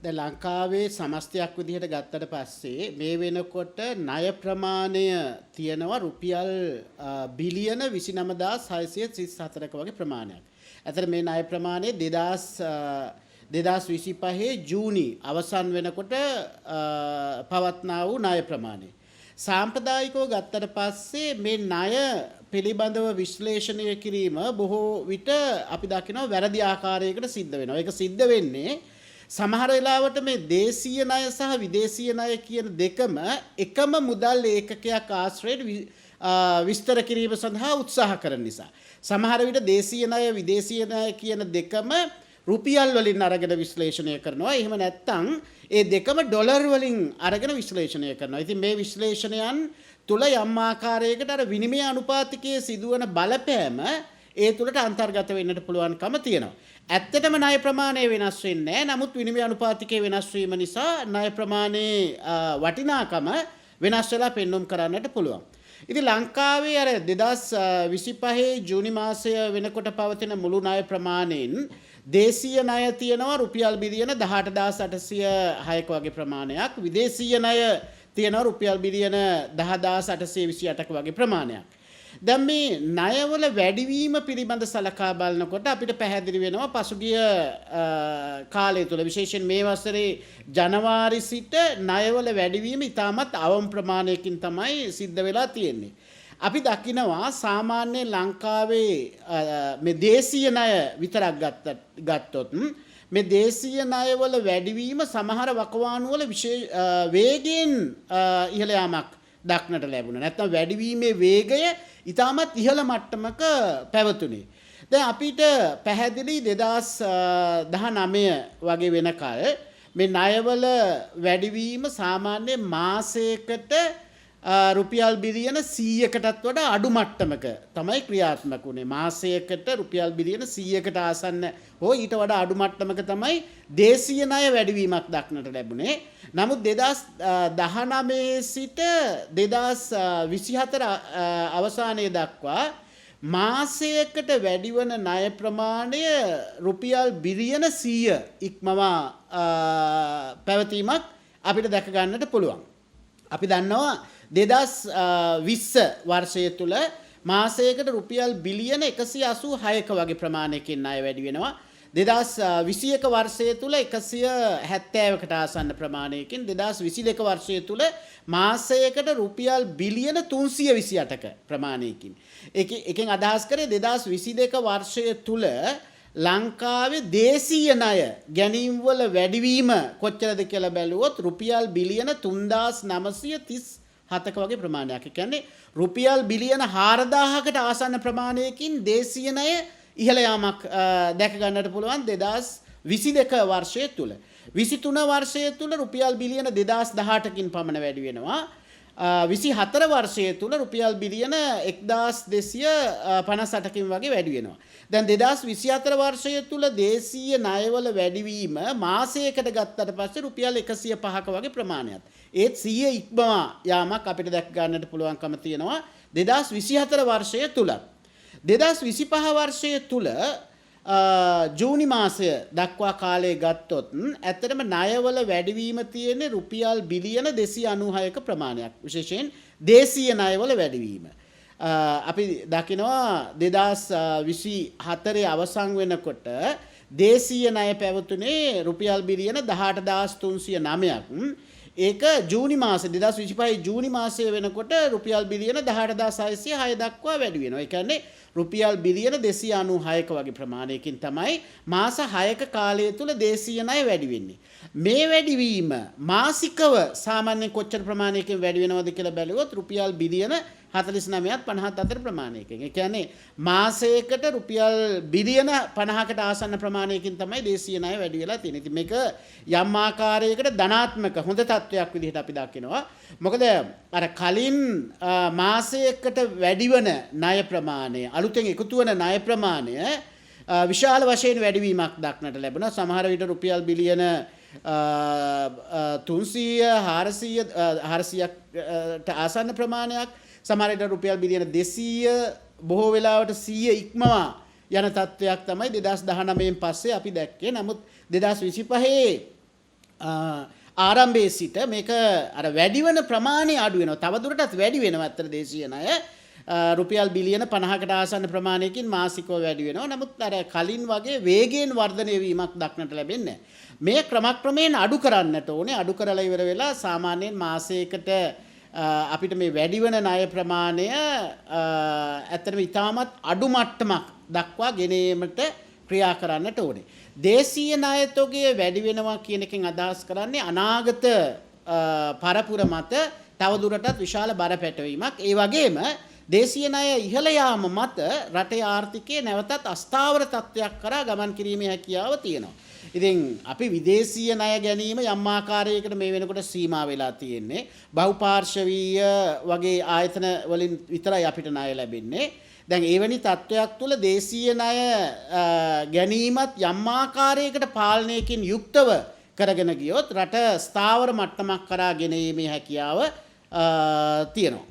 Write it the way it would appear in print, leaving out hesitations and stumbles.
දැන් ලංකාවේ සමස්තයක් විදිහට ගත්තට පස්සේ මේ වෙනකොට ණය ප්‍රමාණය තියෙනවා රුපියල් බිලියන 29634ක වගේ ප්‍රමාණයක්. ඇතර මේ ණය ප්‍රමාණය 2025 ජූනි අවසන් වෙනකොට පවත්නා වූ ණය ප්‍රමාණය. සාම්ප්‍රදායිකව ගත්තට පස්සේ මේ ණය පිළිබඳව විශ්ලේෂණය කිරීම බොහෝ විට අපි දකිනවා වැරදි ආකාරයකට සිද්ධ වෙනවා. ඒක සිද්ධ වෙන්නේ සමහර වෙලාවට මේ දේශීය ණය සහ විදේශීය ණය කියන දෙකම එකම මුදල් ඒකකයක් ආශ්‍රයෙන් විස්තර කිරීම සඳහා උත්සාහ කරන නිසා. සමහර විට දේශීය ණය විදේශීය ණය කියන දෙකම රුපියල් වලින් අරගෙන විශ්ලේෂණය කරනවා. එහෙම නැත්නම් ඒ දෙකම ඩොලර් වලින් අරගෙන විශ්ලේෂණය කරනවා. ඉතින් මේ විශ්ලේෂණයන් තුල යම් ආකාරයකට අර විනිමය අනුපාතිකයේ සිදුවන බලපෑම ඒ තුලට අන්තර්ගත වෙන්නට පුළුවන්කම තියෙනවා. ඇත්තටම ණය ප්‍රමාණය වෙනස් වෙන්නේ නැහැ. නමුත් විනිමය අනුපාතිකයේ වෙනස් වීම නිසා ණය ප්‍රමාණයේ වටිනාකම වෙනස් වෙලා පෙන්වුම් කරන්නට පුළුවන්. ඉතින් ලංකාවේ අර 2025 ජූනි මාසය වෙනකොට පවතින මුළු ණය ප්‍රමාණයෙන් දේශීය ණය තියෙනවා රුපියල් බිලියන 18806ක වගේ ප්‍රමාණයක්. විදේශීය ණය තියෙනවා රුපියල් බිලියන 10828ක වගේ ප්‍රමාණයක්. දැන් මේ ණයවල වැඩිවීම පිළිබඳ සලකා බලනකොට අපිට පැහැදිලි වෙනවා පසුගිය කාලය තුළ විශේෂයෙන් මේ වසරේ ජනවාරි සිට ණයවල වැඩිවීම ඉතාමත් අවම ප්‍රමාණයකින් තමයි සිද්ධ වෙලා තියෙන්නේ. අපි දකිනවා සාමාන්‍ය ලංකාවේ මේ දේශීය ණය විතරක් ගත්තොත් මේ දේශීය ණයවල වැඩිවීම සමහර වකවානුවල වේගයෙන් ඉහළ යාමක් දක්නට ලැබුණා. නැත්නම් වැඩිවීමේ වේගය ඉතාමත් ඉහළ මට්ටමක පැවතුනේ. දැන් අපිට පැහැදිලි 2019 වගේ වෙනකල් මේ ණයවල වැඩිවීම සාමාන්‍ය මාසයකට රුපියල් බිලියන 100කටත් වඩා අඩු මට්ටමක තමයි ක්‍රියාත්මක වුණේ. මාසයකට රුපියල් බිලියන 100කට ආසන්න හෝ ඊට වඩා අඩු මට්ටමක තමයි දේශීය ණය වැඩිවීමක් දක්නට ලැබුණේ. නමුත් 2019 සිට 2024 අවසානයේ දක්වා මාසයකට වැඩිවන ණය ප්‍රමාණය රුපියල් බිලියන 100 ඉක්මවා පැවතීමක් අපිට දැක ගන්නට පුළුවන්. අපි දන්නවා 2020 වර්ෂය තුල මාසයකට රුපියල් බිලියන 186ක වගේ ප්‍රමාණයකින් ණය වැඩි වෙනවා. 2021 වර්ෂය තුල 170කට ආසන්න ප්‍රමාණයකින් 2022 වර්ෂය තුල මාසයකට රුපියල් බිලියන 328ක ප්‍රමාණයකින්. එකෙන් අදහස් කරේ 2022 වර්ෂය තුල ලංකාවේ දේශීය ණය ගැනීම් වල වැඩිවීම කොච්චරද කියලා බැලුවොත් රුපියල් බිලියන 3937ක වගේ ප්‍රමාණයක්. ඒ කියන්නේ රුපියල් බිලියන 4000කට ආසන්න ප්‍රමාණයකින් දේශීය ණය ඉහළ යාමක් දැක ගන්නට පුළුවන් 2022 වර්ෂය තුල. 23 වර්ෂය තුල රුපියල් බිලියන 2018කින් පමණ වැඩි වෙනවා. 24 වර්ෂය තුල රුපියල් බිලියන 1258කින් වගේ වැඩි වෙනවා. දැන් 2024 වර්ෂය තුල දේශීය ණයවල වැඩිවීම මාසයකට ගත්තට පස්සේ රුපියල් 105ක වගේ ප්‍රමාණයක්. ඒත් 100 ඉක්මවා යාමක් අපිට දැක ගන්නට පුළුවන්කම තියෙනවා 2024 වර්ෂය තුල. 2025 වර්ෂය තුල ජූනි මාසය දක්වා කාලය ගත්තොත් ඇත්තටම ණයවල වැඩිවීම තියෙන්නේ රුපියල් බිලියන 296ක ප්‍රමාණයක්. විශේෂයෙන් දේශීය ණයවල වැඩිවීම. අපි දකිනවා 2024 අවසන් වෙනකොට දේශීය ණය පැවතුනේ රුපියල් බිලියන 18309ක්. ඒක ජූනි මාසේ 2025 ජූනි මාසය වෙනකොට රුපියල් බිලියන 18606 දක්වා වැඩි වෙනවා. ඒ කියන්නේ රුපියල් බිලියන 296ක වගේ ප්‍රමාණයකින් තමයි මාස 6ක කාලය තුල දේශීය ණය වැඩි වෙන්නේ. මේ වැඩිවීම මාසිකව සාමාන්‍යයෙන් කොච්චර ප්‍රමාණයකින් වැඩි වෙනවද කියලා බැලුවොත් රුපියල් බිලියන 49.54 ප්‍රමාණයකින්. ඒ කියන්නේ මාසයකට රුපියල් බිලියන 50කට ආසන්න ප්‍රමාණයකින් තමයි දේශීය ණය වැඩි වෙලා තියෙන්නේ. ඉතින් මේක යම් ආකාරයකට ධනාත්මක හොඳ තත්වයක් විදිහට අපි දකිනවා. මොකද අර කලින් මාසයකට වැඩිවන ණය ප්‍රමාණය අලුතෙන් එකතු වන ණය ප්‍රමාණය විශාල වශයෙන් වැඩිවීමක් දක්නට ලැබුණා. සමහර විට රුපියල් බිලියන 400ට ආසන්න ප්‍රමාණයක්, සමහර විට රුපියල් බිලියන 200 බොහෝ වෙලාවට 100 ඉක්මවා යන තත්ත්වයක් තමයි 2019න් පස්සේ අපි දැක්කේ. නමුත් 2025 ආරම්භයේ සිට මේක අර වැඩිවන ප්‍රමාණය අඩු වෙනවා. තවදුරටත් වැඩි වෙනවා අතර දේශීය ණය. රුපියල් බිලියන 50කට ආසන්න ප්‍රමාණයකින් මාසිකව වැඩි වෙනවා. නමුත් අර කලින් වගේ වේගයෙන් වර්ධනය වීමක් දක්නට ලැබෙන්නේ නැහැ. මේ ක්‍රමක්‍රමයෙන් අඩු කරන්නට ඕනේ. අඩු කරලා ඉවර වෙලා සාමාන්‍යයෙන් මාසයකට අපිට මේ වැඩිවන ණය ප්‍රමාණය ඇත්තටම ඉතාමත් අඩු මට්ටමක් දක්වා ගෙනීමට ක්‍රියා කරන්නට ඕනේ. දේශීය ණය තොගය වැඩි වෙනවා කියන එකෙන් අදහස් කරන්නේ අනාගත පරපුර මත තවදුරටත් විශාල බර පැටවීමක්. ඒ වගේම දේශීය ණය ඉහළ යාම මත රටේ ආර්ථිකයේ නැවතත් අස්ථාවර තත්ත්වයක් කරා ගමන් කිරීමේ හැකියාව තියෙනවා. ඉතින් අපි විදේශීය ණය ගැනීම යම් ආකාරයකට මේ වෙනකොට සීමා වෙලා තියෙන්නේ. බහුපාර්ශවීය වගේ ආයතන වලින් විතරයි අපිට ණය ලැබෙන්නේ. දැන් එවැනි තත්ත්වයක් තුළ දේශීය ණය ගැනීමත් යම් ආකාරයකට පාලනයකින් යුක්තව කරගෙන ගියොත් රට ස්ථාවර මට්ටමක් කරා ගෙන ඒමේ හැකියාව තියෙනවා.